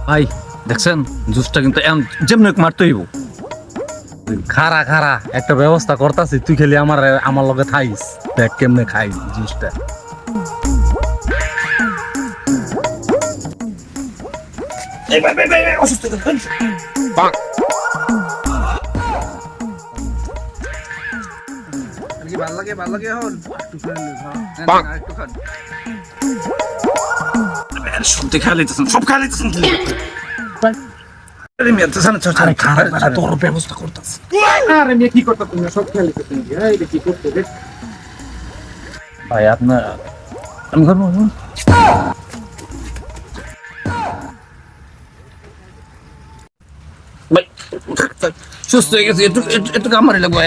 ভাই দেখছেন জুসটা কিন্তু যেমন মারতেই খারা খারা একটা ব্যবস্থা করতাছি, তুই খেলি আমার লগে খাইস, দেখ কেমনে খাই জুসটা। ভাল লাগে এখন সব খেয়াল তোর ব্যবস্থা করতেছি। আরে মেয়ে কি করতে তুমি সব খেয়াল কি করতে ভাই আপনার আমি করবো সুস্থ হয়ে গেছি, একটু কামারি লাগবো।